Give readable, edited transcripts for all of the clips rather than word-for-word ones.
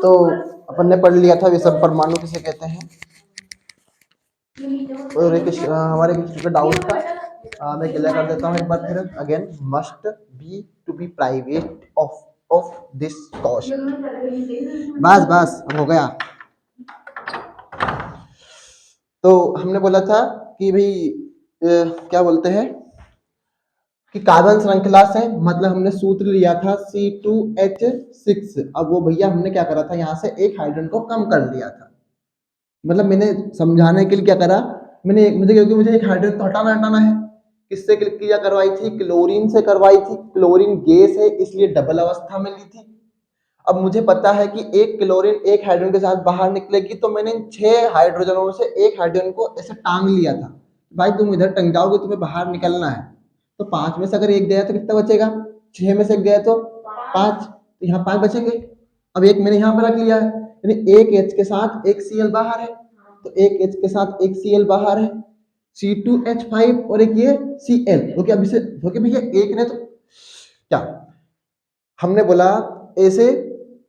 तो अपन ने पढ़ लिया था विषम परमाणु किसे कहते हैं, और हमारे किसी का डाउट था, मैं क्लियर कर देता हूँ एक बार फिर again. Must be to be private of this cost. बस बस अब हो गया। तो हमने बोला था कि भाई क्या बोलते हैं कि कार्बन श्रृंखला से, मतलब हमने सूत्र लिया था C2H6। अब वो भैया हमने क्या करा था, यहाँ से एक हाइड्रोजन को कम कर लिया था। मतलब मैंने समझाने के लिए क्या करा, क्योंकि मुझे एक हाइड्रोजन तो हटाना है। किससे क्रिया करवाई थी, क्लोरीन से करवाई थी। क्लोरीन गैस है इसलिए डबल अवस्था में ली थी। अब मुझे पता है कि एक क्लोरीन एक हाइड्रोजन के साथ बाहर निकलेगी, तो मैंने 6 हाइड्रोजनों से एक हाइड्रोजन को ऐसे टांग लिया था। भाई तुम इधर टंग जाओगे, तुम्हें बाहर निकलना है। तो 5 में से अगर एक गया तो कितना बचेगा, 6 में से एक गया तो 5, तो यहाँ 5 बचेंगे। अब एक मैंने यहाँ पर रख लिया है, यानी एक H के साथ एक Cl बाहर है, तो एक H के साथ एक Cl बाहर है, C2H5 और एक ये Cl। ओके, अब इसे ओके भैया एक ने तो क्या हमने बोला, ऐसे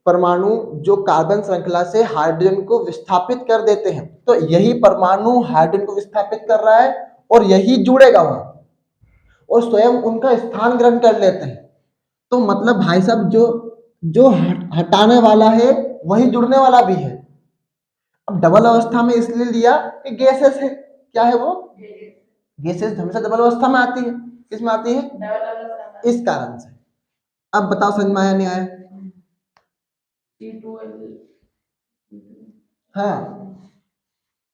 परमाणु जो कार्बन श्रृंखला से हाइड्रोजन को विस्थापित कर देते हैं, तो यही परमाणु हाइड्रोजन को विस्थापित कर रहा है और यही जुड़ेगा वहां और स्वयं उनका स्थान ग्रहण कर लेते हैं। तो मतलब भाई साहब जो जो हटाने वाला है वही जुड़ने वाला भी है। अब डबल अवस्था में इसलिए लिया कि गैसेस है। क्या है वो, गैसेस हमेशा डबल अवस्था में आती है। किस में आती है, इस कारण से। अब बताओ समझ में आया नहीं आया? हाँ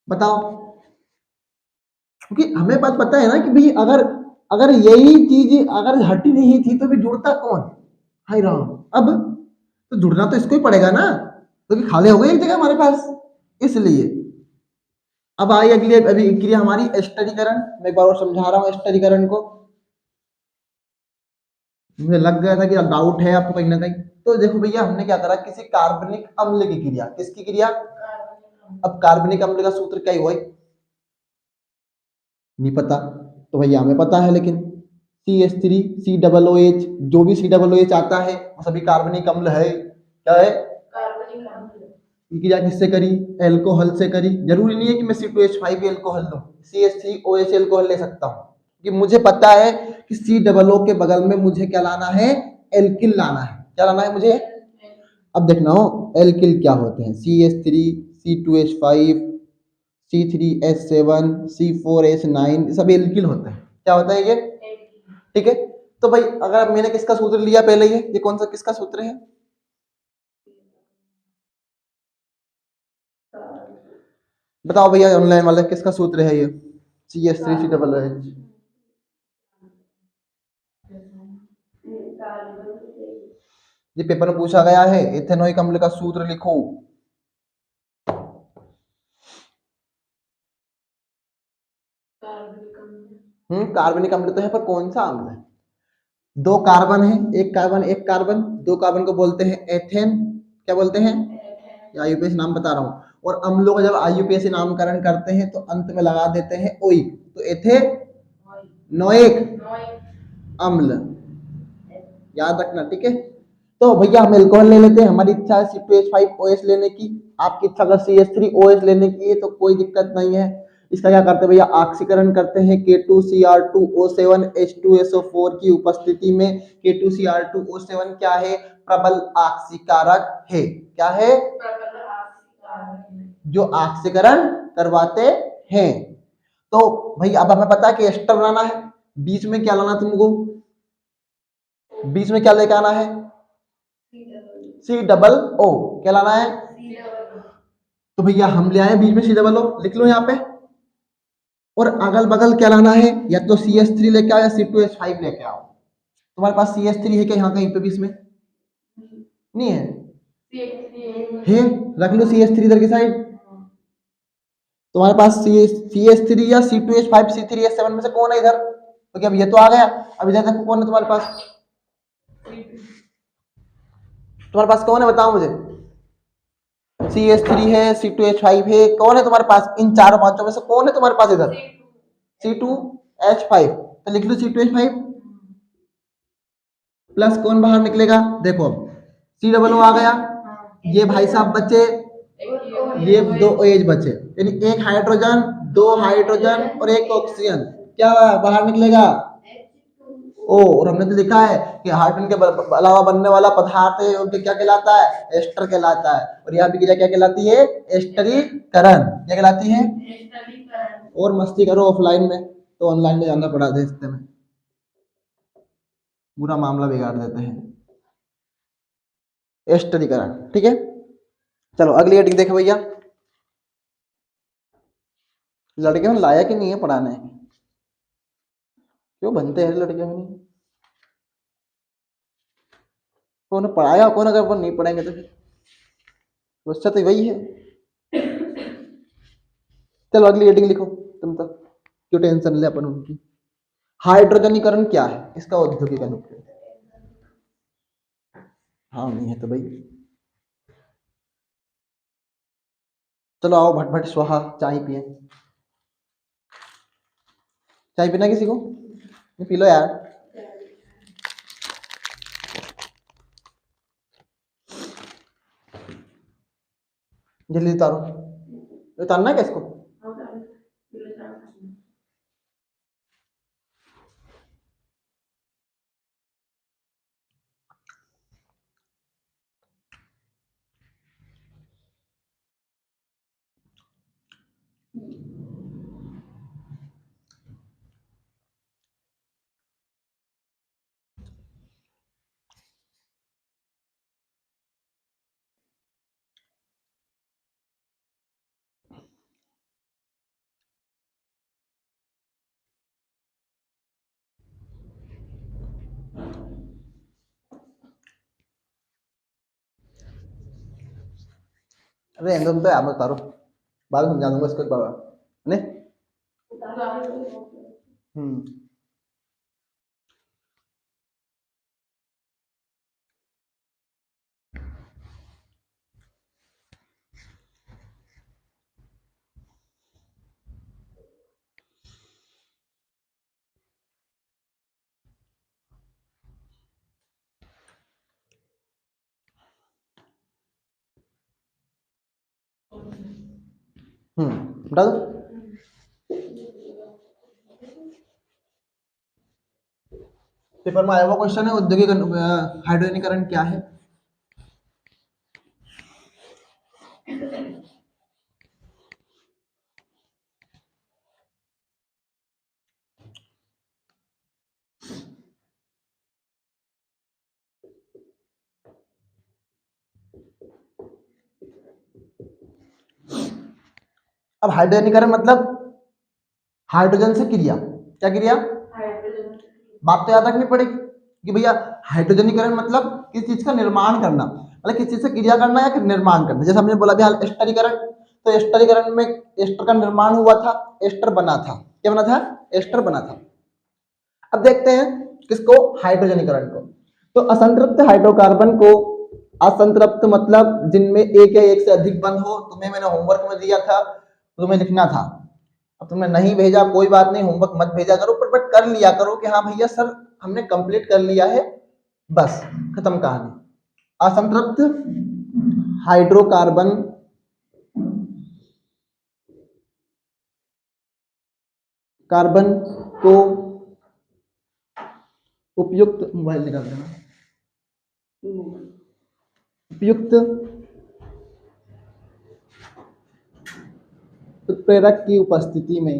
बताओ, क्योंकि हमें बात पता है ना कि भाई अगर अगर यही चीज अगर हटी नहीं थी तो भी जुड़ता कौन, हाय राम। अब तो जुड़ना तो इसको ही पड़ेगा ना, क्योंकि खाली हो गई एक जगह हमारे पास, इसलिए। अब आई अगली अभी क्रिया हमारी स्टरीकरण। मैं एक बार और समझा रहा हूँ स्टरीकरण को, मुझे लग गया था कि डाउट है आपको कहीं ना कहीं। तो देखो भैया हमने क्या करा, किसी कार्बनिक अम्ल की क्रिया, किसकी क्रिया, अब कार्बनिक अम्ल का सूत्र क्या हुआ, नहीं पता, तो भैया हमें पता है, लेकिन CH3COOH, जो भी COOH आता है वो सभी कार्बनिक अम्ल है। क्या है, ये क्रिया किससे करी, एल्कोहल से करी। जरूरी नहीं है कि मैं C2H5 एल्कोहल लूं, CH3OH एल्कोहल ले सकता हूं, कि मुझे पता है कि COO के बगल में मुझे क्या लाना है, एल्किल लाना है। क्या लाना है मुझे, अब देखना हो एल्किल क्या होते हैं, CH3, C2H5, C3H7, C4H9, सब एल्किल होते हैं। क्या होता है ये, ठीक है। तो भाई अगर मैंने किसका सूत्र लिया पहले, ये कौन सा किसका सूत्र है, बताओ भैया ऑनलाइन वाले, किसका सूत्र है ये, CH3COOH। ये पेपर में पूछा गया है, इथेनॉइक अम्ल का सूत्र लिखो। कार्बनिक अम्ल तो है, पर कौन सा अम्ल है, 2 कार्बन है, एक कार्बन, 2 कार्बन को बोलते हैं एथेन। क्या बोलते हैं, आईयूपीएसी नाम बता रहा हूँ। और अम्लों का जब आईयूपीएसी नामकरण करते हैं तो अंत में लगा देते हैं ओइक, तो एथेनोइक अम्ल, याद रखना, ठीक है। तो भैया हम एल्कोहल ले लेते हैं, हमारी इच्छा है C2H5OH लेने की, आपकी इच्छा अगर CH3OH लेने की है तो कोई दिक्कत नहीं है। इसका क्या करते हैं भैया, ऑक्सीकरण करते हैं K2Cr2O7H2SO4 की उपस्थिति में। K2Cr2O7 क्या है, प्रबल ऑक्सीकारक है। क्या है, जो ऑक्सीकरण करवाते हैं। तो भाई अब हमें पता है कि एस्टर बनाना है, बीच में क्या लाना तुमको, बीच में क्या लेके आना है, COO। क्या लाना है, तो भैया हम ले आए बीच में COO, लिख लो यहाँ पे। और अगल बगल क्या लाना है, या तो CH3 लेके आओ या C2H5 लेके आओ। तुम्हारे पास CH3 है क्या यहाँ कहीं पे बीच में, नहीं है, है, रख लो CH3 इधर की साइड। तुम्हारे पास CH3 या C2H5 C3H7 में से कौन है इधर, तो क्या अब ये तो आ गया। अब इधर देखो कौन है तुम्हारे पास, तुम्हारे पास कौन है बताओ मुझे, CH3 है, C2H5 है, कौन है तुम्हारे पास, इन चारों पांचों में से कौन है तुम्हारे पास इधर, C2H5, तो लिख लो C2H5। प्लस कौन बाहर निकलेगा, देखो अब सी डबल ओ आ गया, ये भाई साहब बचे, ये दो OH बचे, यानी एक हाइड्रोजन, दो हाइड्रोजन और एक ऑक्सीजन, क्या बाहर निकलेगा, ओ। और हमने तो लिखा है कि हाइड्रोजन के अलावा बनने वाला पदार्थ है उनके क्या कहलाता है, एस्टर कहलाता है। और यहाँ भी क्या कहलाती है, एस्टरीकरण, क्या कहलाती है। और मस्ती करो ऑफलाइन में, तो ऑनलाइन में जाना पड़ा देखते में, पूरा मामला बिगाड़ देते हैं। एस्टरीकरण, ठीक है। चलो अगली हेडिंग देखो भैया, लड़के में लायक ही नहीं है पढ़ाने, क्यों बनते हैं लड़के में नहीं, तो उन्हें पढ़ाया कौन अगर वो नहीं पढ़ेंगे तो फिर बच्चा तो वही है। चलो अगली हेडिंग लिखो तुम तक, क्यों टेंशन ले अपन उनकी। हाइड्रोजनीकरण क्या है, इसका औद्योगिक अनुप्रयोग। हाँ नहीं है तो भाई, चलो आओ भट भट स्वाहा चाय पिए। चाय पीना किसी को, पी लो यार। जल्दी उतारो, उतारना है क्या इसको। अरे तुम तो यार उतारो, बाद में समझा दूंगा इसको बाबा ने। हम्म बता दो। पेपर में आया हुआ क्वेश्चन है, औद्योगिक हाइड्रोजनीकरण क्या है। अब हाइड्रोजनीकरण मतलब हाइड्रोजन से क्रिया, क्या क्रिया, बात तो याद रखनी पड़ेगी कि भैया हाइड्रोजनीकरण मतलब किस चीज का निर्माण करना, मतलब किस चीज से क्रिया करना या निर्माण करना। जैसे हमने बोला भी एस्टरीकरण, तो एस्टरीकरण में एस्टर का निर्माण हुआ था, एस्टर बना था, क्या बना था, एस्टर बना था। अब देखते हैं किसको, हाइड्रोजनीकरण को। तो असंतृप्त हाइड्रोकार्बन को, असंतृप्त मतलब जिनमें एक या एक से अधिक बंध हो, तुम्हें मैंने होमवर्क में दिया था, तुम्हें लिखना था। अब तुमने नहीं भेजा कोई बात नहीं, होमवर्क मत भेजा करो, पर बट कर लिया करो कि हाँ भैया सर हमने कंप्लीट कर लिया है, बस खत्म कहानी। असंतृप्त हाइड्रोकार्बन कार्बन को उपयुक्त, मोबाइल निकाल देना, उपयुक्त उत्प्रेरक की उपस्थिति में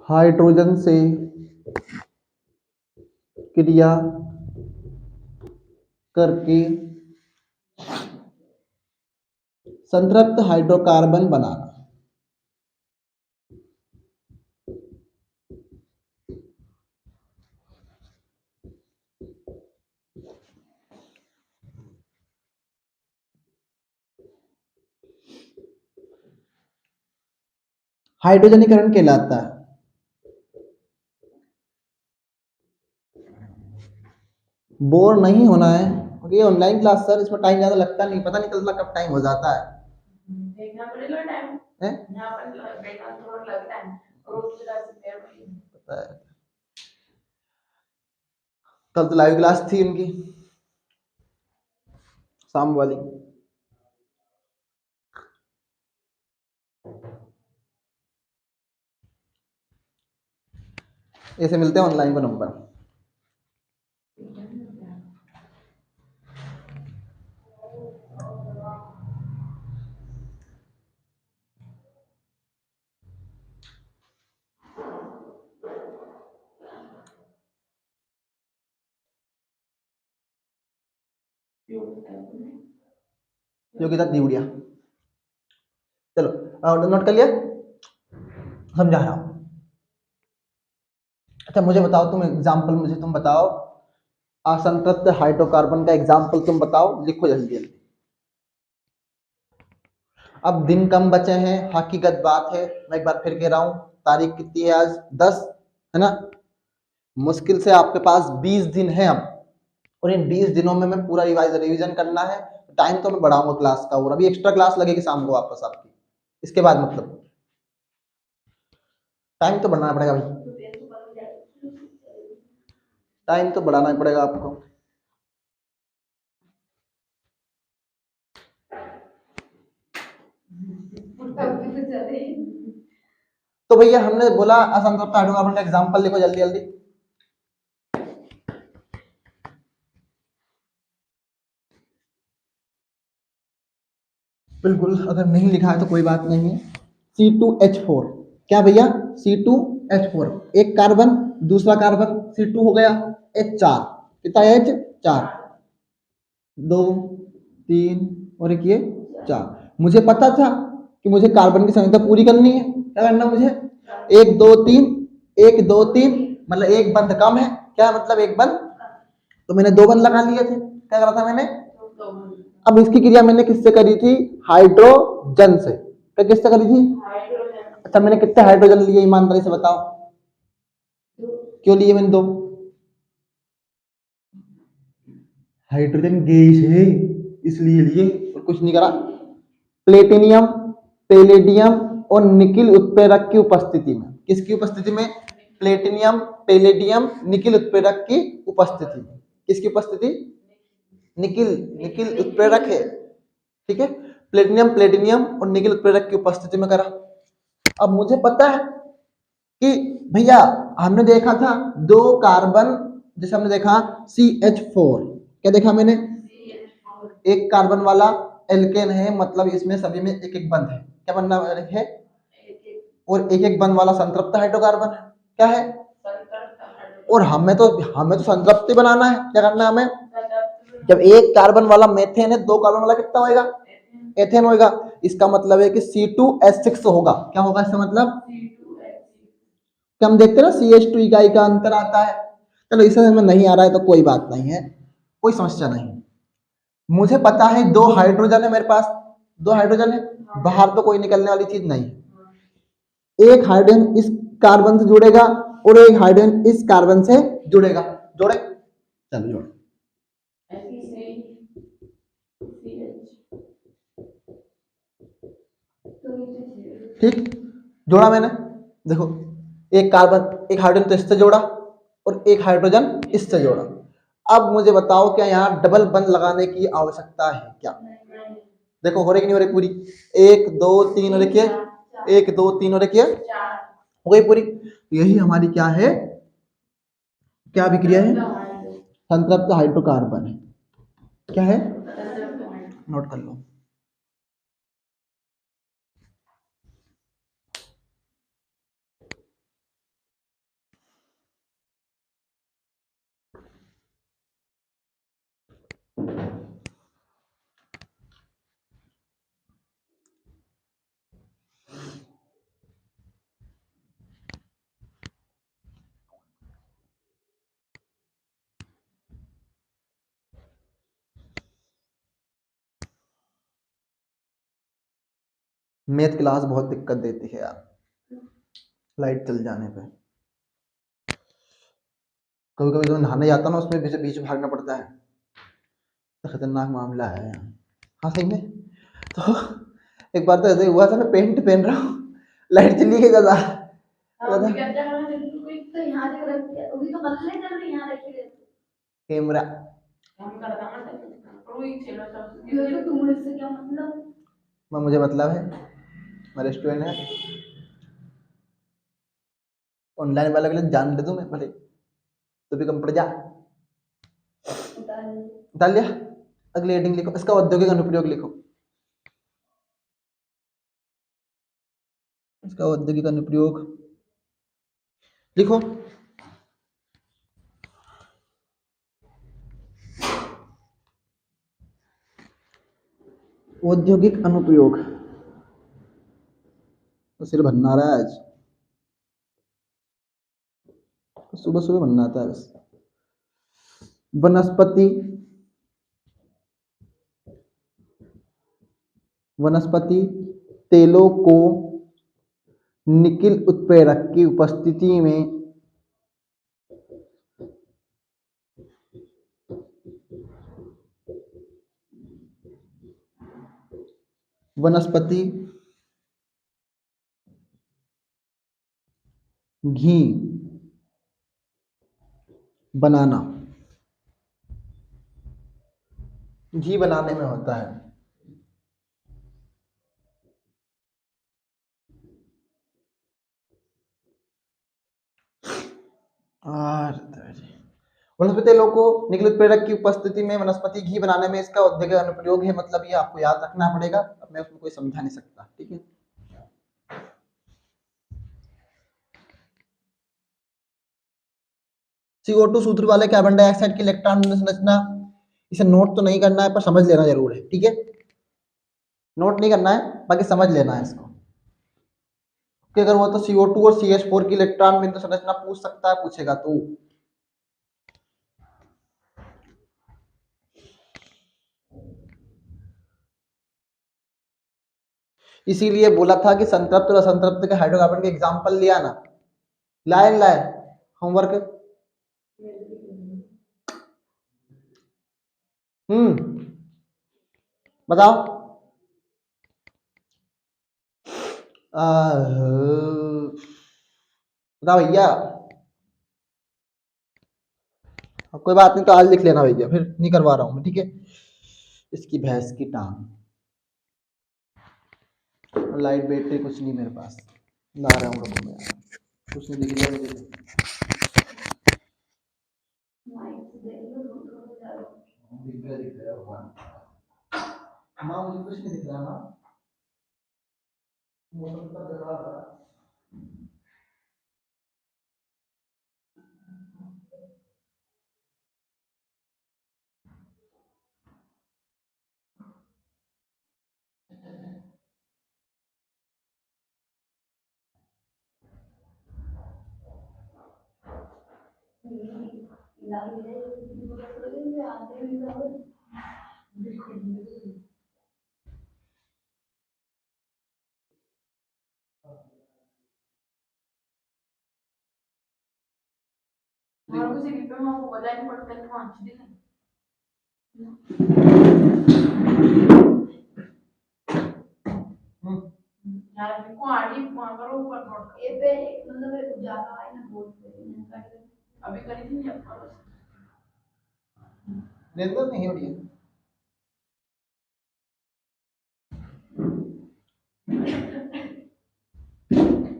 हाइड्रोजन से क्रिया करके संतृप्त हाइड्रोकार्बन बनाना। हाइड्रोजनीकरण कहलाता है बोर नहीं होना है क्योंकि ये ऑनलाइन क्लास सर, इसमें टाइम ज़्यादा लगता नहीं, पता नहीं चलता कब टाइम हो जाता है। देखना पड़ेगा टाइम है, यहाँ पर देखना थोड़ा लगता है, पता है। कल तो लाइव क्लास थी उनकी, शाम वाली। ऐसे मिलते हैं ऑनलाइन को नंबर। योगिता दिवड़िया, चलो नोट कर लिया, समझा रहा हूँ। अच्छा मुझे बताओ, तुम एग्जाम्पल मुझे तुम बताओ, असंतृप्त हाइड्रोकार्बन का एग्जाम्पल तुम बताओ, लिखो जल्दी जल्दी। अब दिन कम बचे हैं, हकीकत बात है, मैं एक बार फिर कह रहा हूँ, तारीख कितनी है आज, 10 है ना। मुश्किल से आपके पास 20 दिन है अब, और इन 20 दिनों में मैं पूरा रिवीजन करना है। टाइम तो मैं बढ़ाऊंगा क्लास का, और अभी एक्स्ट्रा क्लास लगेगी शाम को वापस आपकी, इसके बाद मतलब टाइम तो बढ़ाना पड़ेगा भाई, टाइम तो बढ़ाना ही पड़ेगा आपको। तो भैया हमने बोला असंतृप्त हाइड्रोकार्बन का एग्जांपल लिखो जल्दी जल्दी। बिल्कुल, अगर नहीं लिखा है तो कोई बात नहीं है। C2H4, क्या भैया, C2H4, एक कार्बन, दूसरा कार्बन C2 हो गया, H4, कितना H4, 2 3 और एक ये 4। मुझे पता था कि मुझे कार्बन की संख्या पूरी करनी है, क्या करना मुझे, 1 2 3, 1 2 3, मतलब एक बंद कम है, क्या मतलब एक बंद, तो मैंने 2 बंद लगा लिए थे, क्या करा था मैंने। अब इसकी क्रिया मैंने किससे करी थी, हाइड्रोजन से, क्या किससे करी थी। अच्छा मैंने कितने हाइड्रोजन लिए, ईमानदारी से बताओ, क्यों लिए मैंने 2, हाइड्रोजन गैस है इसलिए लिए, और कुछ नहीं करा। प्लेटिनियम, पैलेडियम और निकिल उत्प्रेरक की उपस्थिति में, किसकी उपस्थिति में, प्लेटिनियम पैलेडियम निकिल उत्प्रेरक की उपस्थिति में, किसकी उपस्थिति, निकिल, निकिल उत्प्रेरक है, ठीक है। प्लेटिनियम प्लेटिनियम और निकिल उत्प्रेरक की उपस्थिति में करा। अब मुझे पता है कि भैया हमने देखा था 2 कार्बन, जैसे हमने देखा CH4, क्या देखा मैंने, एक कार्बन वाला एल्केन है, मतलब इसमें सभी में एक एक बंद है, क्या बनना है, और एक एक बंद वाला संतृप्त हाइड्रोकार्बन है, क्या है, और हमें तो संतृप्ति बनाना है, क्या करना है हमें, जब एक कार्बन वाला मेथेन है, 2 कार्बन वाला कितना होएगा, एथेन होएगा। इसका मतलब है कि C2H6 होगा, क्या होगा इसका मतलब, कि हम देखते हैं ना CH2 इकाई का अंतर आता है। चलो इसे हमें नहीं आ रहा है तो कोई बात नहीं है, कोई समस्या नहीं। मुझे पता है 2 हाइड्रोजन है मेरे पास, 2 हाइड्रोजन है, बाहर तो कोई निकलने वाली चीज नहीं, एक हाइड्रोजन इस कार्बन से जुड़ेगा और एक हाइड्रोजन इस कार्बन से जुड़ेगा, जोड़े, चलो जोड़े, ठीक, जोड़ा मैंने, देखो एक कार्बन, एक हाइड्रोजन तो इससे जोड़ा और एक हाइड्रोजन इससे जोड़ा। अब मुझे बताओ क्या यहाँ डबल बंद लगाने की आवश्यकता है क्या, देखो हो रही कि नहीं हो रही पूरी, 1 2 3 और देखिए, 1 2 3 और देखिए, हो गई पूरी। यही हमारी क्या है, क्या अभिक्रिया है, संतृप्त हाइड्रोकार्बन है, क्या है, नोट कर लो। मैथ क्लास बहुत दिक्कत देती है यार, लाइट चल जाने पे। कभी कभी तो नहाने जाता हूँ ना, उसमें बीच बीच में भागना पड़ता है, तो खतरनाक मामला है। हाँ सही में। तो एक बार तो ऐसे ही हुआ था, मैं पैंट पहन रहा हूँ, लाइट चली गई दादा। कैमरा मैं, मुझे मतलब है, मैं रेस्टोरेंट है, ऑनलाइन वाले के लिए जान दे दूं मैं भले, तो भी कम पड़ जा। डाल लिया। अगली हेडिंग लिखो, इसका औद्योगिक अनुप्रयोग लिखो, इसका औद्योगिक अनुप्रयोग लिखो। औद्योगिक अनुप्रयोग, तो सिर भरना रहा है आज, सुबह सुबह बनना आता है बस। वनस्पति, वनस्पति तेलों को निकिल उत्प्रेरक की उपस्थिति में वनस्पति घी बनाना, घी बनाने में होता है। और वनस्पति तेलों को निकल उत्प्रेरक की उपस्थिति में वनस्पति घी बनाने में इसका औद्योगिक अनुप्रयोग है, मतलब ये आपको याद रखना पड़ेगा, अब मैं उसमें कोई समझा नहीं सकता, ठीक है। CO2 सूत्र वाले कार्बन डाइऑक्साइड की इलेक्ट्रॉन संरचना, इसे नोट तो नहीं करना है पर समझ लेना जरूर है, ठीक है। नोट नहीं करना है, बाकी समझ लेना है इसको, कि अगर वो तो CO2 और CH4 की इलेक्ट्रॉन बिंदु संरचना पूछ सकता है, पूछेगा तो। इसीलिए बोला था कि संतृप्त और असंतृप्त के हाइड्रोकार्बन के एग्जांपल लिया ना, लाए नहीं लाए होमवर्क। बताओ। बताओ भैया, अब कोई बात नहीं तो आज लिख लेना भैया, फिर नहीं करवा रहा हूँ मैं, ठीक है। इसकी भैंस की टांग, लाइट बैटरी कुछ नहीं मेरे पास, ला रहा हूँ रुको मैं, कुछ नहीं दिख रहा मुझे। दिख रहा भगवान, माँ मुझे कुछ नहीं दिख रहा माँ, मौसम तो खराब है। नेटवर्क नहीं हो रही है।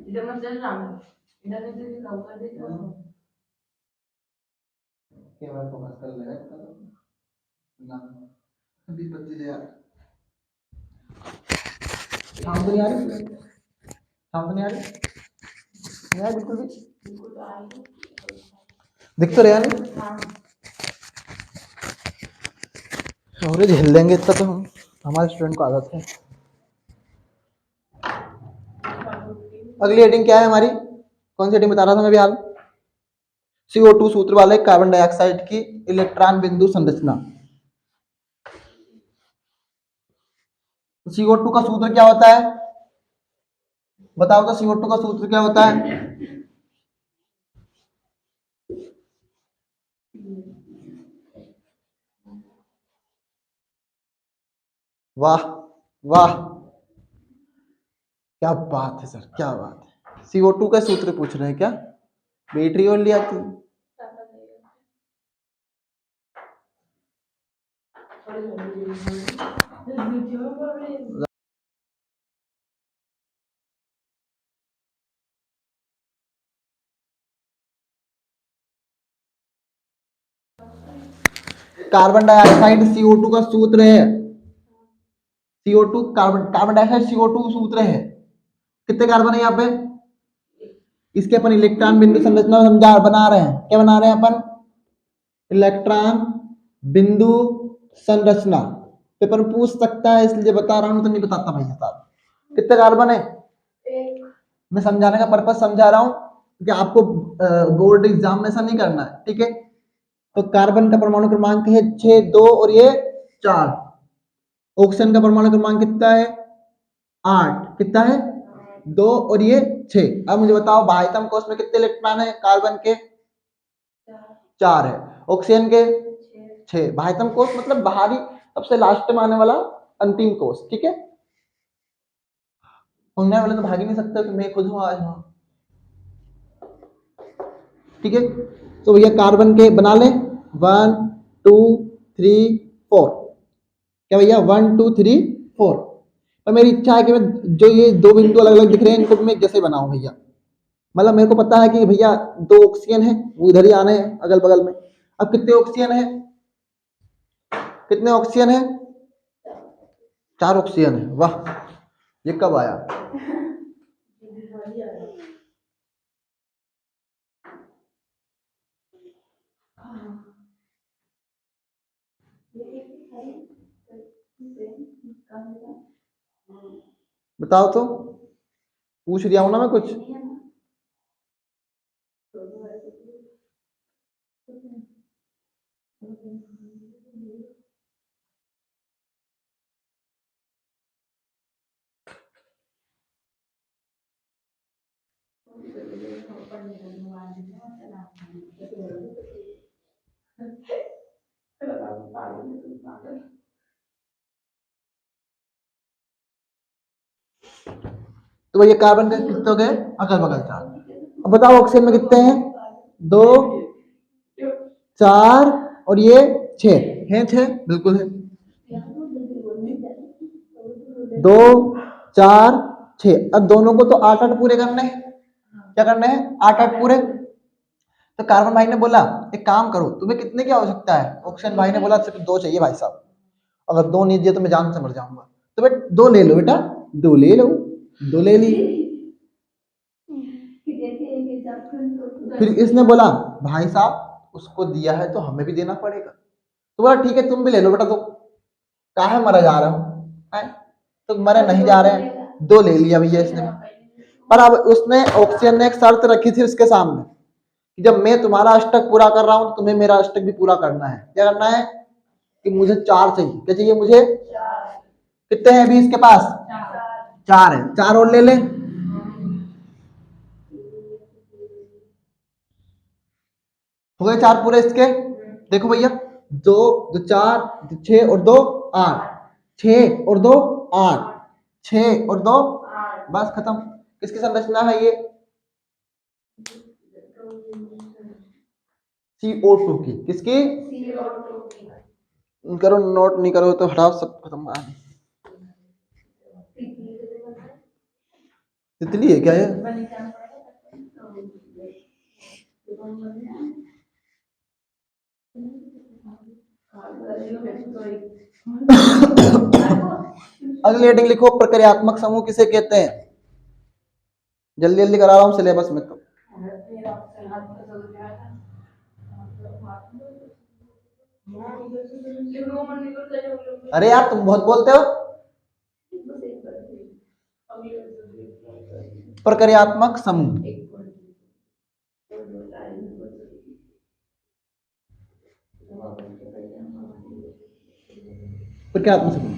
इधर मत चल जाना, इधर से लवकर दे कैमरा फोकस कर लेगा ना, अभी 25 यार, शाम को नहीं आ रही, शाम को नहीं आ रही, नहीं आ रही बिल्कुल भी, दिख तो रहा नहीं। और झेल लेंगे इतना तो हम, हमारे स्टूडेंट को आदत है। अगली हेडिंग क्या है हमारी, कौन सी हेडिंग बता रहा था मैं भी हाल, CO2 सूत्र वाले कार्बन डाइऑक्साइड की इलेक्ट्रॉन बिंदु संरचना। CO2 का सूत्र क्या होता है, बताओ तो CO2 का सूत्र क्या होता है। वाह वाह, क्या बात है सर, क्या बात है। CO2 का सूत्र पूछ रहे हैं क्या? बैटरी और ले आती। कार्बन डाइऑक्साइड CO2 का सूत्र है। CO2 कार्बन डाइऑक्साइड CO2 सूत्र है। कितने कार्बन है यहाँ पे? इसके अपन इलेक्ट्रॉन बिंदु संरचना समझा बना रहे हैं। क्या बना रहे हैं अपन? इलेक्ट्रॉन बिंदु संरचना। पेपर पूछ सकता है इसलिए बता रहा हूं, तो नहीं बताता भैया साहब। कितने कार्बन है? मैं समझाने का पर्पस समझा रहा हूं कि आपको बोर्ड एग्जाम में ऐसा नहीं करना है, ठीक है। तो कार्बन का परमाणु क्रमांक है 6, 2 और ये 4। ऑक्सीजन का परमाणु क्रमांक कितना है? 8। कितना है? 2 और ये 6। अब मुझे बताओ बाह्यतम कोश में कितने इलेक्ट्रॉन है कार्बन के? 4 है। ऑक्सीजन के 6। बाह्यतम कोश मतलब बाहरी सबसे लास्ट में आने वाला अंतिम कोश, ठीक है। उड़ने वाले तो भाग ही नहीं सकते कि मैं खुद हूँ आज हूँ, ठीक है। तो भैया कार्बन के बना लें 1 2 3 4। क्या भैया 1 2 3 4। तो मेरी इच्छा है कि मैं जो ये दो बिंदु अलग अलग दिख रहे हैं इनको मैं जैसे बनाऊं भैया। मतलब मेरे को पता है कि भैया 2 ऑक्सीजन है, वो इधर ही आने हैं अगल बगल में। अब कितने ऑक्सीजन है? कितने ऑक्सीजन है? 4 ऑक्सीजन है। वाह, ये कब आया? बताओ तो, पूछ रहा हूं ना मैं कुछ। तो ये कार्बन के कितने हो गए? अगल बगल 4। अब बताओ ऑक्सीजन में कितने हैं? 2 4 और ये 6 हैं। 6 बिल्कुल है। 2 4 6। अब दोनों को तो 8 8 पूरे करने हैं। क्या करने हैं? 8 8 पूरे। तो कार्बन भाई ने बोला एक काम करो, तुम्हें कितने की आवश्यकता है? ऑक्सीजन भाई ने बोला सिर्फ 2 चाहिए भाई साहब। अगर 2 नहीं दिए तो मैं जान से मर जाऊंगा। तो बेटा 2 ले लो, बेटा 2 ले लो। 2 ले ली। फिर इसने बोला भाई साहब उसको दिया है तो हमें भी देना पड़ेगा। तो बोला ठीक है तुम भी ले लो बेटा। तो काहे मरा जा रहे हो? तो मरे नहीं जा रहे हैं। 2 ले लिया भैया इसने। पर अब उसने ऑक्सीजन ने एक शर्त रखी थी उसके सामने कि जब मैं तुम्हारा अष्टक पूरा कर रहा हूं तो तुम्हें मेरा अष्टक भी पूरा करना है। क्या करना है? कि मुझे 4 चाहिए। क्या चाहिए मुझे? कितने हैं अभी इसके पास? 4 है। 4 और ले ले। हो गए 4 पूरे इसके। देखो भैया 2 2 4 6 और 2 8। 6 और 2 8। 6 और 2 बस खत्म। किसकी संरचना है ये? CO2 की। किसकी? करो नोट, नहीं करो तो हटाओ सब खत्म। तितली है क्या ये? अगली हेडिंग लिखो प्रक्रियात्मक समूह किसे कहते हैं? जल्दी जल्दी करा रहा हूँ सिलेबस में। तो अरे यार तुम बहुत बोलते हो। प्रक्रियात्मक समूह। प्रक्रियात्मक समूह।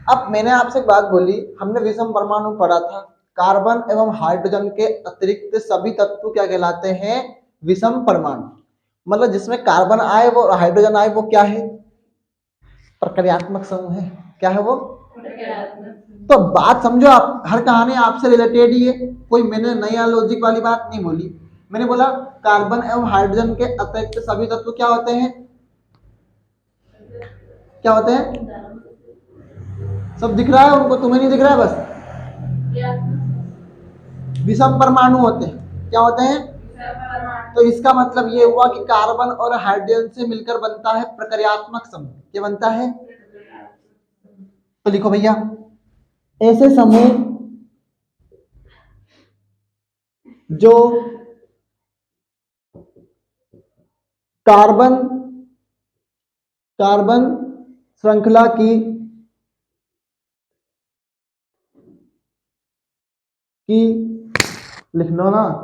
अब मैंने आपसे एक बात बोली, हमने विषम परमाणु पढ़ा था। कार्बन एवं हाइड्रोजन के अतिरिक्त सभी तत्व क्या कहलाते हैं? विषम परमाणु। मतलब जिसमें कार्बन आए वो हाइड्रोजन आए वो क्या है? प्रक्रियात्मक समूह है। क्या है वो? तो बात समझो, आप हर कहानी आपसे रिलेटेड ही है, कोई मैंने नया लॉजिक वाली बात नहीं बोली। मैंने बोला कार्बन एवं हाइड्रोजन के अतिरिक्त सभी तत्व क्या होते हैं? क्या होते हैं? सब दिख रहा है उनको, तुम्हें नहीं दिख रहा है बस? विषम परमाणु होते हैं। क्या होते हैं? तो इसका मतलब ये हुआ कि कार्बन और हाइड्रोजन से मिलकर बनता है प्रक्रियात्मक समूह। क्या बनता है? तो लिखो भैया, ऐसे समूह जो कार्बन कार्बन श्रृंखला की लिख लो ना,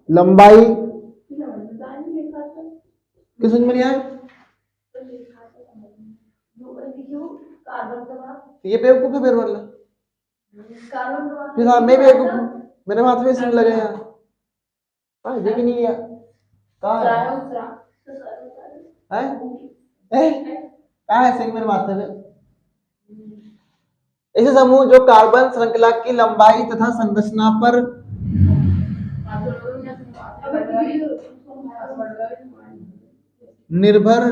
लंबाई किस समझ में नहीं आया? ये बेवकूफ है, बेर वाला फिर हाँ मैं बेवकूफ हूँ, मेरे हाथ में सिंह लगे यार। हाँ देखी नहीं है कहाँ है सिंह मेरे माथे में। ऐसे समूह जो कार्बन श्रृंखला की लंबाई तथा संरचना पर निर्भर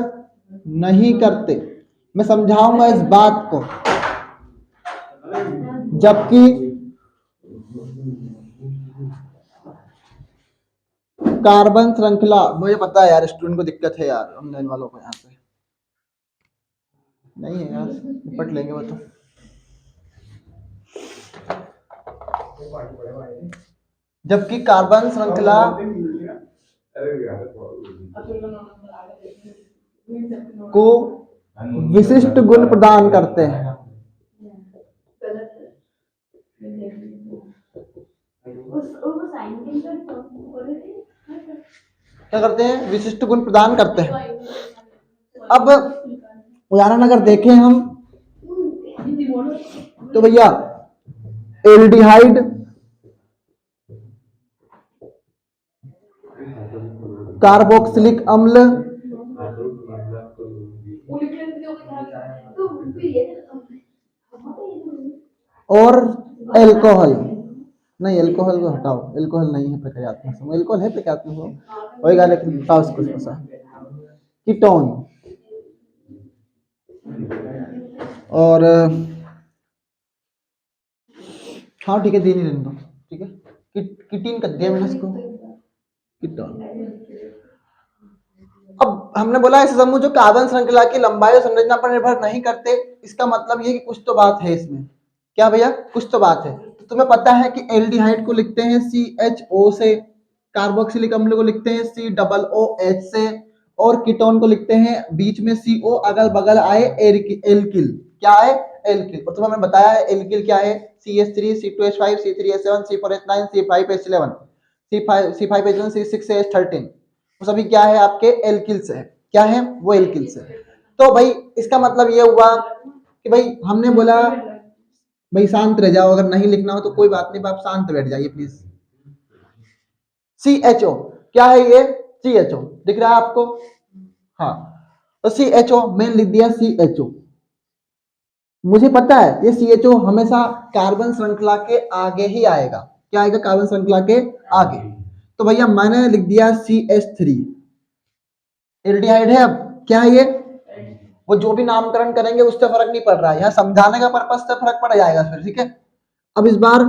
नहीं करते। मैं समझाऊंगा इस बात को। जबकि कार्बन श्रृंखला, मुझे पता है यार स्टूडेंट को दिक्कत है यार, ऑनलाइन वालों को यहाँ पे नहीं है यार, निपट लेंगे वो तो। जबकि कार्बन श्रृंखला को विशिष्ट गुण प्रदान करते हैं। क्या करते हैं? विशिष्ट गुण प्रदान करते हैं। अब उदाहरण अगर देखें हम तो भैया एल्डिहाइड, कार्बोक्सिलिक अम्ल और एल्कोहल। नहीं एल्कोहल को हटाओ, एल्कोहल नहीं है प्रक्रियात्मक समूह, एल्कोहल है प्रक्रियात्मक समूह होएगा लेकिन हटाओ इसको थोड़ा सा। कीटोन और हाँ ठीक है, दे नहीं रहने दो, ठीक है। किटीन कर दिया मैंने इसको, कीटोन। अब हमने बोला ऐसे समूह जो कार्बन श्रृंखला की लंबाई और संरचना पर निर्भर नहीं करते, इसका मतलब ये कि कुछ तो बात है इसमें। क्या भैया? कुछ तो बात है। तो तुम्हें पता है कि एल्डिहाइड को लिखते हैं CHO से, कार्बोक्सिलिक अम्ल को लिखते हैं COOH से, और कीटोन को लिखते हैं बीच में CO अगल बगल आए एल्किल। क्या है? एल्किल। और तुम्हें मैंने बताया है एल्किल क्या है? CH3 C2H5 C3H7 C4H9 C5H11 C5H1 C6H13, वो सभी क्या है? आपके एल्किल्स है। क्या है? वो एल्किल्स है। तो भाई इसका मतलब ये हुआ कि भाई हमने बोला भाई शांत रह जाओ, अगर नहीं लिखना हो तो कोई बात नहीं, आप शांत बैठ जाइए प्लीज। CHO क्या है? ये CHO दिख रहा है आपको? हाँ, तो CHO मैंने लिख दिया CHO। मुझे पता है ये CHO हमेशा कार्बन श्रृंखला के आगे ही आएगा। क्या आएगा? कार्बन श्रृंखला के आगे। तो भैया मैंने लिख दिया CH3, एल्डिहाइड है। अब क्या है ये? वो जो भी नामकरण करेंगे उससे फर्क नहीं पड़ रहा है, यहाँ समझाने का पर्पज से फर्क पड़ जाएगा फिर, ठीक है। अब इस बार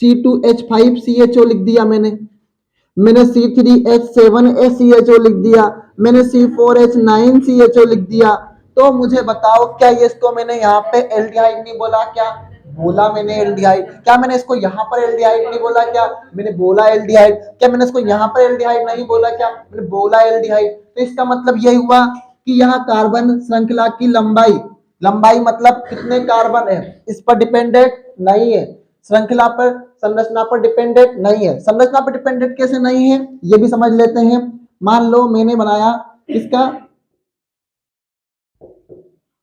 C2H5CHO लिख दिया मैंने C3H7CHO लिख दिया, मैंने C4H9CHO लिख दिया। तो मुझे बताओ क्या ये इसको मैंने यहाँ पे एल्डिहाइड नहीं बोला? क्या बोला मैंने? एल्डिहाइड। क्या मैंने इसको यहाँ पर एल्डिहाइड नहीं बोला? क्या मैंने बोला एल्डिहाइड। क्या मैंने इसको यहाँ पर एल्डिहाइड नहीं बोला? क्या मैंने बोला एल्डिहाइड। तो इसका मतलब यही हुआ कि यहाँ कार्बन श्रृंखला की लंबाई मतलब कितने कार्बन है इस पर डिपेंडेंट नहीं है, श्रृंखला पर संरचना पर डिपेंडेंट नहीं है। संरचना पर डिपेंडेंट कैसे नहीं है ये भी समझ लेते हैं। मान लो मैंने बनाया इसका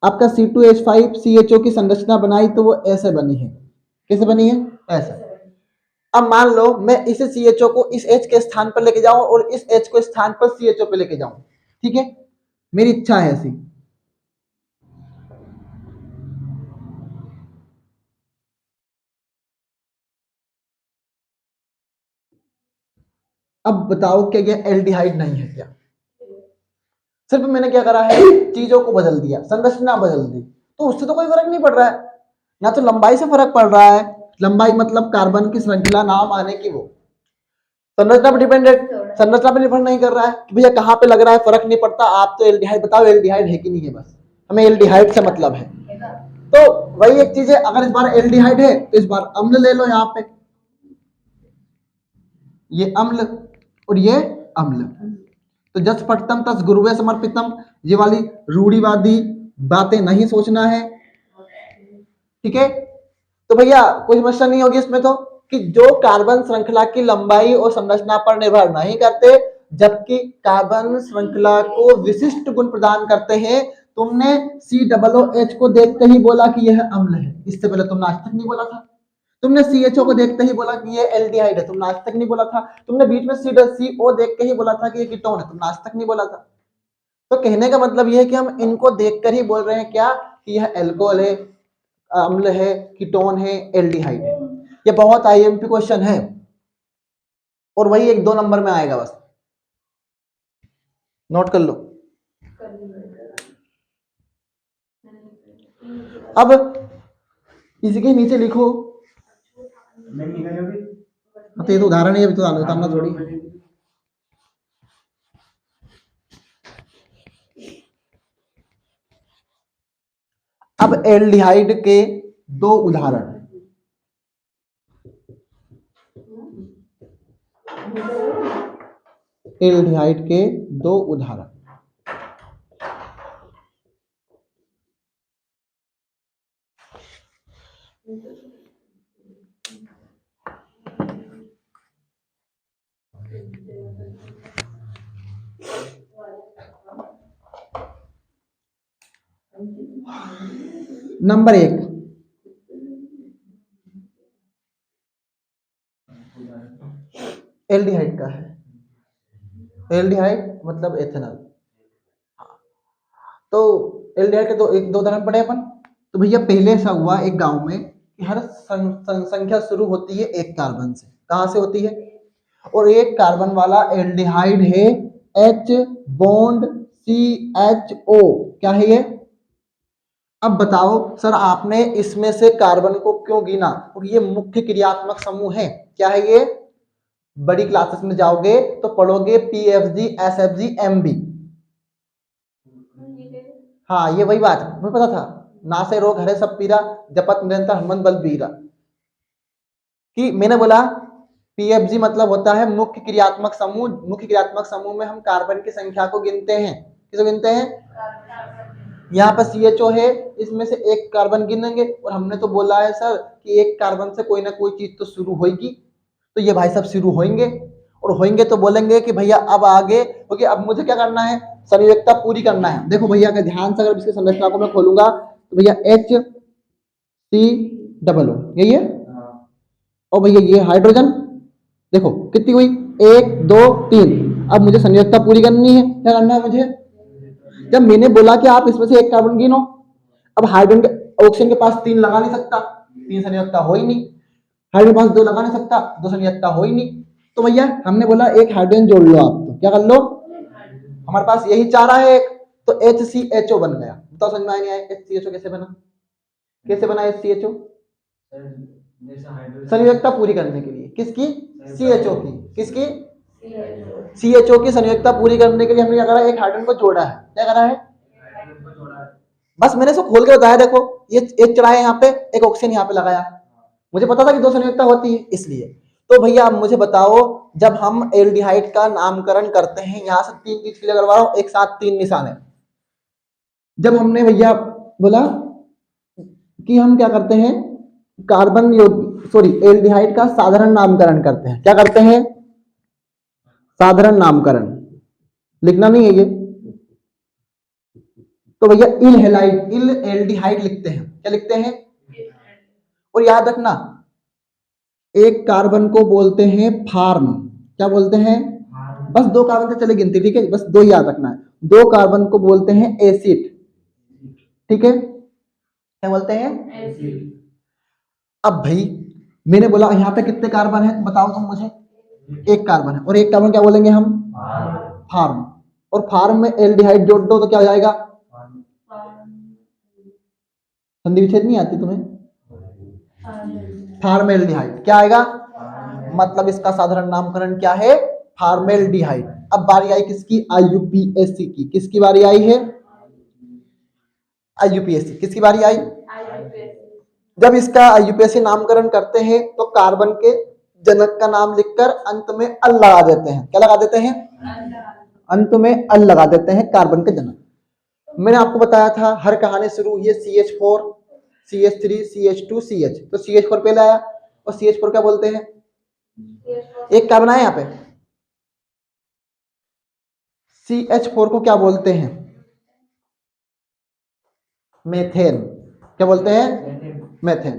आपका C2H5CHO की संरचना बनाई तो वो ऐसे बनी है। कैसे बनी है? ऐसे। अब मान लो मैं इस CHO को इस H के स्थान पर लेके जाऊं और इस H को स्थान पर CHO पे लेके जाऊं, ठीक है, मेरी इच्छा है ऐसी। अब बताओ क्या ये एल्डिहाइड नहीं है क्या? सिर्फ मैंने क्या करा है, चीजों को बदल दिया, संरचना बदल दी, तो उससे तो कोई फर्क नहीं पड़ रहा है। ना तो लंबाई से फर्क पड़ रहा है, लंबाई मतलब कार्बन की श्रृंखला नाम आने की, वो संरचना पर डिपेंडेंट, संरचना पर निर्भर नहीं कर रहा है कि भैया कहाँ पे लग रहा है, फर्क नहीं पड़ता। आप तो एल्डिहाइड बताओ, एल्डिहाइड है कि नहीं है, बस हमें एल्डिहाइड से मतलब है। तो वही एक चीज है, अगर इस बार एल्डिहाइड है तो इस बार अम्ल ले लो, यहाँ पे ये अम्ल और ये अम्ल। तो जस पठतम तस गुरुवे समर्पितम, ये वाली रूढ़िवादी बातें नहीं सोचना है, ठीक है। तो भैया कोई समस्या नहीं होगी इसमें, तो कि जो कार्बन श्रृंखला की लंबाई और संरचना पर निर्भर नहीं करते, जबकि कार्बन श्रृंखला को विशिष्ट गुण प्रदान करते हैं। तुमने COOH को देखते ही बोला कि यह अम्ल है, इससे पहले तुमने आज तक नहीं बोला था। तुमने CHO को देखते ही बोला कि ये एल्डिहाइड है, तुमने आज तक नहीं बोला था। तुमने बीच में CO देख के ही बोला था कि ये कीटोन है, तुमने आज तक नहीं बोला था। तो कहने का मतलब ये है कि हम इनको देखकर ही बोल रहे हैं क्या, कि यह एल्कोहल है, अम्ल है, कीटोन है, एल्डिहाइड है। ये बहुत IMP क्वेश्चन है, और वही 1-2 नंबर में आएगा, बस नोट कर लो। अब इसके नीचे लिखो, तो ये तो उदाहरण है, अभी तो उतारना थोड़ी। अब एल्डिहाइड के 2 उदाहरण, एल्डिहाइड के 2 उदाहरण। नंबर 1, एल्डिहाइड का है। एल्डिहाइड मतलब एथेनॉल। तो एल्डिहाइड के 2 उदाहरण पढ़े अपन। तो भैया पहले ऐसा हुआ एक गांव में कि हर संख्या शुरू होती है एक कार्बन से। कहां से होती है? और एक कार्बन वाला एल्डिहाइड है, H बॉन्ड CHO। क्या है ये? अब बताओ सर, आपने इसमें से कार्बन को क्यों गिना? और ये मुख्य क्रियात्मक समूह है। क्या है ये? बड़ी क्लासेस में जाओगे तो पढ़ोगे PFG, SFG, MB। हाँ, ये वही बात मुझे पता था। ना से रोग हरे सब पीरा, जपत निरंतर हनुमंत बल बीरा। कि मैंने बोला PFG मतलब होता है मुख्य क्रियात्मक समूह। मुख्य क्रियात्मक समूह में हम कार्बन की संख्या को गिनते हैं। किसको गिनते हैं? यहाँ पर CHO है, इसमें से एक कार्बन गिनेंगे। और हमने तो बोला है सर कि एक कार्बन से कोई ना कोई चीज तो शुरू होगी। तो ये भाई सब शुरू होंगे, और होंगे तो बोलेंगे कि भैया अब आगे, क्योंकि अब मुझे क्या करना है, संयोजकता पूरी करना है। देखो भैया अगर ध्यान से अगर इसकी संरचना को मैं खोलूंगा तो भैया HCOO यही है। और भैया ये हाइड्रोजन देखो कितनी हुई, 1 2 3। अब मुझे संयोजकता पूरी करनी है। क्या करना है मुझे? जब मैंने बोला कि आप इसमें से एक कार्बन गिनो, अब हाइड्रोजन के ऑक्सीजन के पास 3 लगा नहीं सकता, 3 संयोजकता हो ही नहीं। हाइड्रोजन के पास 2 लगा नहीं सकता, 2 संयोजकता हो ही नहीं। तो भैया हमने बोला एक हाइड्रोजन जोड़ लो आप। तो क्या कर लो, हमारे पास यही चाह रहा है एक, तो HCHO बन गया। तो समझ में नहीं आया HCHO कैसे बना? कैसे बना HCHO? संयोजकता पूरी करने के लिए। किसकी? CHO की। किसकी? CHO की संयोजकता पूरी करने के लिए हमने क्या करा, एक हाइड्रोजन को जोड़ा है। क्या करा है? बस मैंने इसको खोल के बताया। देखो ये एक चढ़ाया यहाँ पे, एक ऑक्सीजन यहाँ पे लगाया। मुझे पता था कि 2 संयोजकता होती है इसलिए। तो भैया अब मुझे बताओ, जब हम एल्डिहाइड का नामकरण करते हैं, यहाँ से 3 चीज क्लियर करवा रहा हूँ, एक साथ 3 निशान है। जब हमने भैया बोला कि हम क्या करते हैं, कार्बन सॉरी एल्डिहाइड का साधारण नामकरण करते हैं। क्या करते हैं? साधारण नामकरण। लिखना नहीं है ये। तो भैया इल हेलाइड, इल एल्डिहाइड लिखते हैं। क्या लिखते हैं? और याद रखना, एक कार्बन को बोलते हैं फार्म। क्या बोलते हैं? बस 2 कार्बन से चले गिनती, ठीक है, बस 2 ही याद रखना है। 2 कार्बन को बोलते हैं एसिड, ठीक है। क्या बोलते हैं? एसिड। अब भाई मैंने बोला यहाँ पे कितने कार्बन है बताओ तुम मुझे। एक कार्बन है, और एक कार्बन क्या बोलेंगे हम? फार्म। और फार्म में एल्डिहाइड जोड़ दो तो क्या हो जाएगा? संधि विच्छेद नहीं आती तुम्हें? फार्मेल्डिहाइड क्या आएगा? मतलब इसका साधारण नामकरण क्या है? फार्मेल्डिहाइड। अब बारी आई किसकी? आईयूपीएसी की। किसकी बारी आई है? आईयूपीएसी। किसकी बारी आई? जब इसका आईयूपीएसी नामकरण करते हैं तो कार्बन के जनक का नाम लिखकर अंत में अल लगा देते हैं। क्या लगा देते हैं? अंत में अल लगा देते हैं कार्बन के जनक। मैंने आपको बताया था हर कहानी शुरू हुई है CH4 CH3 CH2 CH। तो CH4 पहले आया, और CH4 क्या बोलते हैं? एक कार्बन आया यहाँ पे, CH4 को क्या बोलते हैं? मेथेन। क्या बोलते हैं? मेथेन।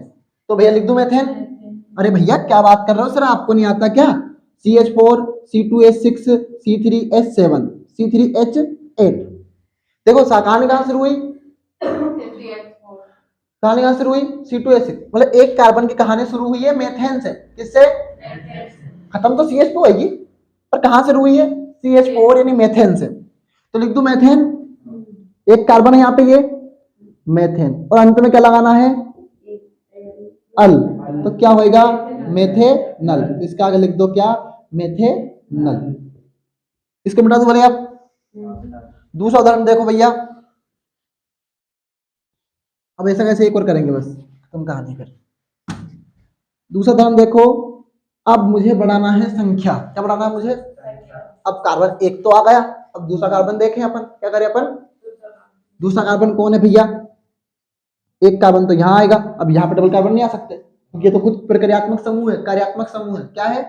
तो भैया लिख दूं मेथेन? अरे भैया क्या बात कर रहे हो सर, आपको नहीं आता क्या? CH4 C2H6 C3H7 C3H8। देखो कहानी कहां शुरू हुई? कहानी कहां शुरू हुई? C2H6। मतलब एक कार्बन की कहानी शुरू हुई है मेथेन से। किससे? खत्म तो CH2 होगी, पर कहां से शुरू हुई है? CH4 यानी मेथेन से। तो लिख दू मेथेन। एक कार्बन है यहाँ पे, ये मेथेन, और अंत में क्या लगाना है? अल। तो क्या होएगा? मेथेनल। तो इसका आगे लिख दो क्या? मेथेनल। इसको मिटा दो बोले आप। दूसरा उदाहरण देखो भैया। अब ऐसा कैसे एक और करेंगे, बस खत्म कहानी कर। दूसरा उदाहरण देखो। अब मुझे बढ़ाना है संख्या। क्या बढ़ाना है मुझे? अब कार्बन एक तो आ गया, अब दूसरा कार्बन देखें अपन। क्या करें अपन? दूसरा कार्बन कौन है भैया? एक कार्बन तो यहाँ आएगा, अब यहाँ पे डबल कार्बन नहीं आ सकते, ये तो खुद प्रक्रियात्मक समूह है, कार्यात्मक समूह है। क्या है?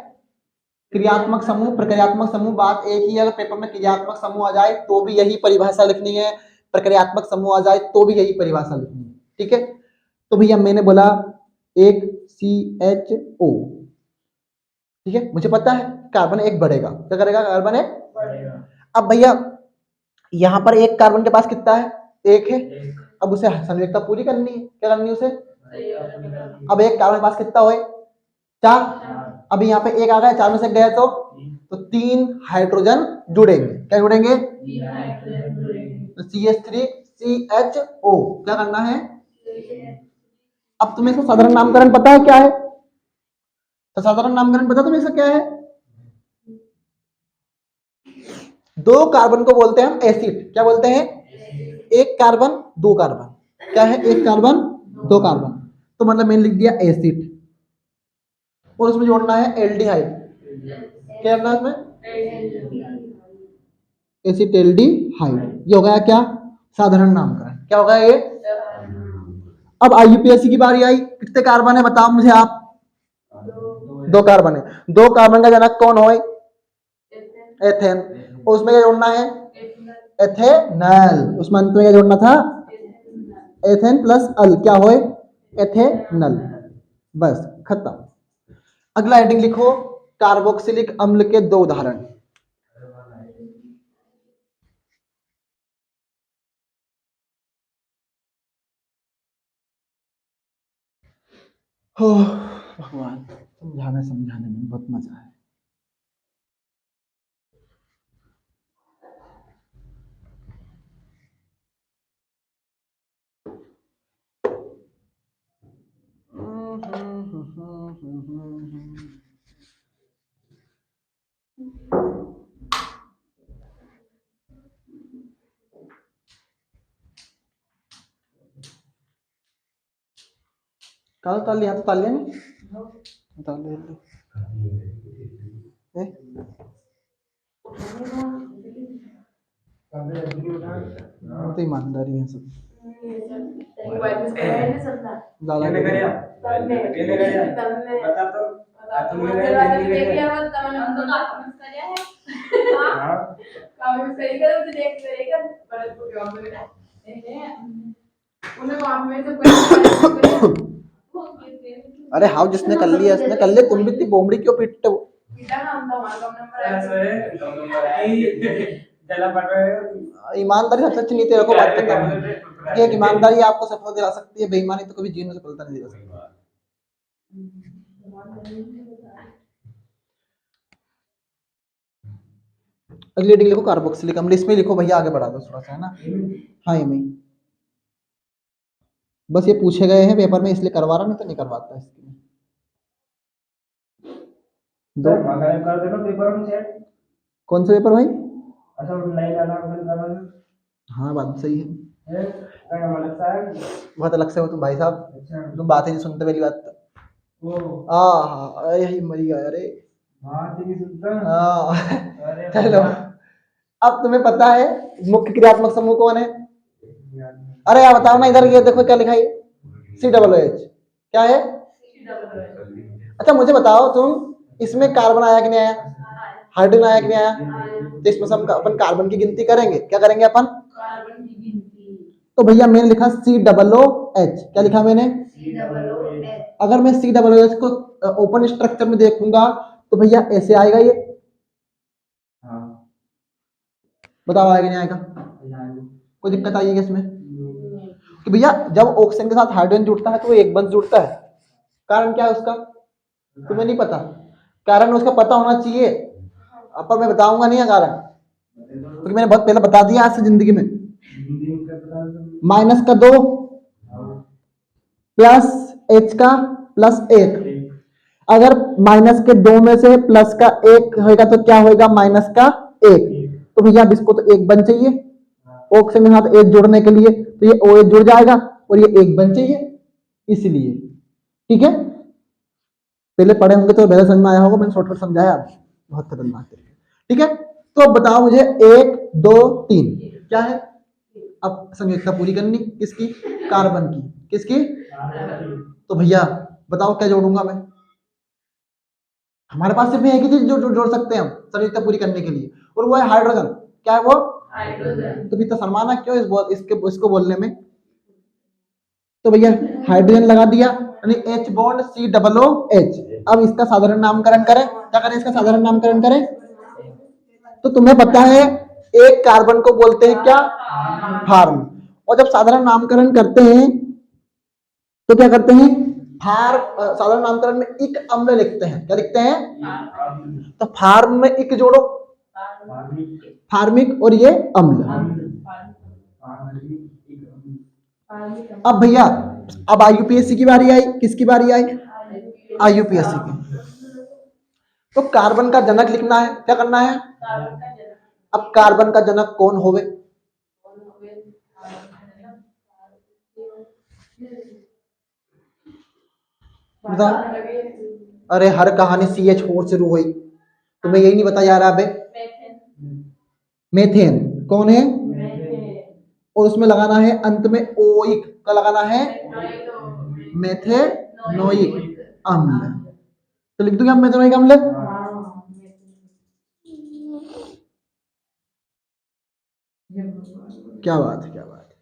क्रियात्मक समूह, प्रक्रियात्मक समूह। बात एक ही है, अगर पेपर में क्रियात्मक समूह आ जाए तो भी यही परिभाषा लिखनी है, प्रक्रियात्मक समूह आ जाए तो भी यही परिभाषा लिखनी है। ठीक है, तो भैया मैंने बोला एक CHO। ठीक है, मुझे पता है कार्बन एक बढ़ेगा। क्या करेगा? कार्बन एक बढ़ेगा। अब भैया यहाँ पर एक कार्बन के पास कितना है? एक है। अब उसे संयोजकता पूरी करनी है। क्या करनी है उसे? अब एक कार्बन के पास कितना होए? 4। अभी यहाँ पे एक आ गया, 4 में से गया तो 3 हाइड्रोजन जुड़ेंगे। क्या जुड़ेंगे? तो CH3CHO। क्या करना है? अब तुम्हें इसका साधारण नामकरण पता है क्या है? तो साधारण नामकरण पता तुम्हें इसका क्या है? दो कार्बन को बोलते हैं हम एसिड। क्या बोलते हैं? एक कार्बन दो कार्बन। क्या है? एक कार्बन दो कार्बन। तो मतलब मैंने लिख दिया एसिड, और उसमें जोड़ना है एल्डिहाइड। क्या करना है उसमें? एसिटेल्डिहाइड। ये हो गया क्या? साधारण नामकरण। क्या होगा ये? अब आईयूपीएसी की बारी आई। कितने कार्बन है बताओ मुझे आप? दो कार्बन है। दो कार्बन का जनक कौन हो? एथेन। उसमें क्या जोड़ना है? एथेनल। उसमें अंत में क्या जोड़ना था? एथेन प्लस अल। क्या होए? एथेनल। बस खत्म। अगला हेडिंग लिखो, कार्बोक्सिलिक अम्ल के दो उदाहरण। हो भगवान, समझाने समझाने में बहुत मजा है। कल ताल लिया तो ताल लिया नहीं ताल लिया तो ईमानदारी है सब। अरे हाँ, जिसने कर लिया उसने कर लिया, तुम भी इतनी बोमड़ी क्यों पीटते हो? ईमानदारी सबसे अच्छी नीति रखो, बात खत्म है। एक ईमानदारी आपको सफलता दिला सकती है, बेईमानी तो कभी जीवन में सफलता नहीं दिला सकती। अगली हेडिंग लिखो कार्बोक्सिलिक अम्ल, इसमें लिखो भैया, आगे बढ़ा दो थोड़ा सा, है ना। हाँ ये में बस ये पूछे गए हैं पेपर में, इसलिए करवा रहा, नहीं तो नहीं करवाता इसके में। दो कर देना पेपर में सेट। कौन सा पेपर भाई? अच्छा लाइन वाला करवाना। हाँ बात सही है। बहुत अलग से हो तुम भाई साहब, तुम बात ही नहीं सुनते मेरी बात। हाँ यही मरी गया, अरे हाँ चलो। अब तुम्हें पता है मुख्य क्रियात्मक समूह कौन है? अरे यार बताओ ना, इधर ये देखो क्या लिखा है, COOH क्या है? अच्छा मुझे बताओ तुम, इसमें कार्बन आया कि नहीं आया, हाइड्रोजन आया कि नहीं आया? तो इसमें से हम अपन कार्बन की गिनती करेंगे, क्या करेंगे अपन? कार्बन की गिनती। तो भैया मैंने लिखा COOH, क्या लिखा मैंने? COOH। अगर मैं COOH को ओपन स्ट्रक्चर में देखूंगा तो भैया ऐसे आएगा ये, बताओ आएगा नहीं आएगा? कोई दिक्कत आई है इसमें? कि भैया जब ऑक्सीजन के साथ हाइड्रोजन जुड़ता है तो वो एक बंध जुड़ता है, कारण क्या है उसका? तुम्हें नहीं पता? कारण उसका पता होना चाहिए, पर मैं बताऊंगा नहीं है कारण, क्योंकि मैंने बहुत पहले बता दिया आज से जिंदगी में। माइनस का 2 प्लस H का प्लस 1, अगर माइनस के 2 में से प्लस का 1 होगा तो क्या होगा? माइनस का 1। तो भैया इसको तो 1 बन चाहिए, ऑक्सीजन के साथ H जोड़ने के लिए, तो ये OH जुड़ जाएगा और ये 1 बन चाहिए, इसलिए। ठीक है, पहले पढ़े होंगे तो बेहतर समझ में आया होगा, मैंने शॉर्टकट समझाया, बहुत खतरनाक है। ठीक है, तो अब बताओ मुझे 1 2 3 क्या है? अब संयुक्ता पूरी करनी किसकी? कार्बन की। किसकी? तो भैया बताओ क्या जोड़ूंगा मैं? हमारे पास सिर्फ एक ही चीज जोड़ सकते हैं हम संयुक्ता पूरी करने के लिए, और वो है हाइड्रोजन। क्या है वो? हाइड्रोजन। तो इतना शर्माना क्यों इसको बोलने में? तो भैया हाइड्रोजन लगा दिया, यानी H बॉन्ड COOH। अब इसका साधारण नामकरण करें, क्या करें? इसका साधारण नामकरण करें। तो तुम्हें पता है एक कार्बन को बोलते हैं क्या? फार्म। और जब साधारण नामकरण करते हैं तो क्या करते हैं? साधारण नामकरण में इक अम्ल लिखते हैं, क्या लिखते हैं? तो फार्म में इक जोड़ो, फार्मिक, और ये अम्ल। अब भैया अब IUPAC की बारी आई, किसकी बारी आई? IUPAC की। तो कार्बन का जनक लिखना है, क्या करना है? अब कार्बन का जनक कौन होवे? बताओ। अरे हर कहानी CH4 से शुरू हुई, तुम्हें यही नहीं बता जा रहा? मेथेन कौन है? और उसमें लगाना है अंत में ओइक, का लगाना है मेथेनोइक अम्ल। तो लिख दूंगा मेथेनोइक अम्ल। क्या बात है, क्या बात है।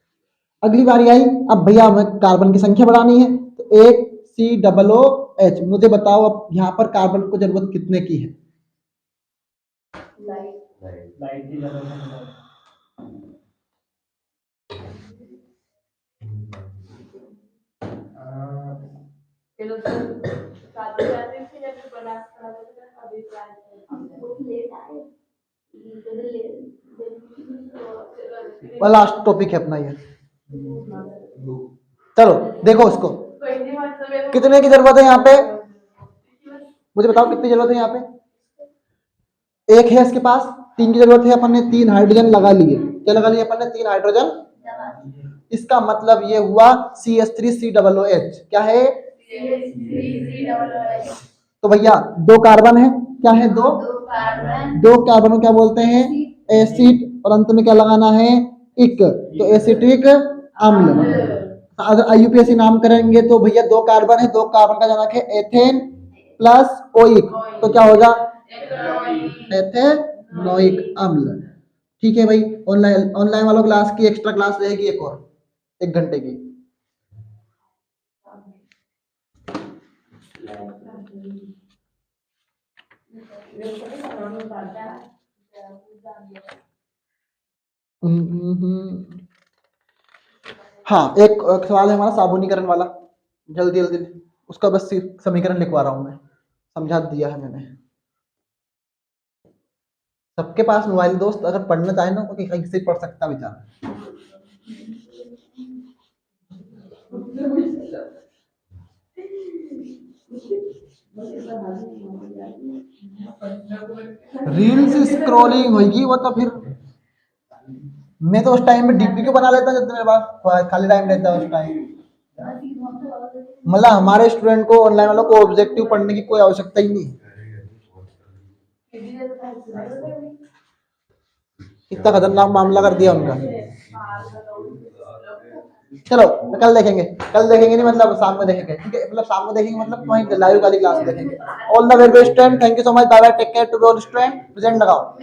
अगली बारी आई, अब भैया हमें कार्बन की संख्या बढ़ानी है, तो एक COOH। मुझे बताओ अब यहाँ पर कार्बन को जरूरत कितने की है? लाइट की जरूरत है। लास्ट टॉपिक है अपना ये, चलो देखो उसको, कितने की जरूरत है यहाँ पे? मुझे बताओ कितनी जरूरत है यहाँ पे? एक है इसके पास, 3 की जरूरत है, अपन ने 3 हाइड्रोजन लगा लिए। क्या लगा लिए अपन ने? 3 हाइड्रोजन। इसका मतलब ये हुआ CH3COOH। क्या है? तो भैया 2 कार्बन है, क्या है? 2 कार्बन को क्या बोलते हैं? एसिड। और अंत में क्या लगाना है? इक, तो एसिटिक अम्ल। अगर IUPAC नाम करेंगे तो भैया 2 कार्बन है, 2 कार्बन का जनक है एथेन प्लस ओइक, तो क्या होगा? एथेनोइक अम्ल। ठीक है भाई, ऑनलाइन ऑनलाइन वालों क्लास की एक्स्ट्रा क्लास रहेगी एक और, 1 घंटे की। हाँ एक सवाल है हमारा साबुनीकरण वाला, जल्दी जल्दी उसका बस समीकरण लिखवा रहा हूं मैं, समझा दिया है मैंने। सबके पास मोबाइल दोस्त, अगर पढ़ना चाहे ना तो कहीं से पढ़ सकता बेचारा। रील्स स्क्रॉलिंग होगी वो तो फिर मैं तो उस टाइम में डीपी को बना लेता जब मेरे पास खाली टाइम रहता है उस टाइम। मतलब हमारे स्टूडेंट को, ऑनलाइन वालों को ऑब्जेक्टिव पढ़ने की कोई आवश्यकता ही नहीं। कितना खतरनाक मामला कर दिया उनका। चलो तो कल देखेंगे, कल देखेंगे नहीं मतलब शाम को देखेंगे, ठीक है, मतलब शाम को देखेंगे मतलब वहीं लाइव वाली क्लास देखेंगे। All the very best student, thank you so much, bye bye, take care to all student, present लगाओ।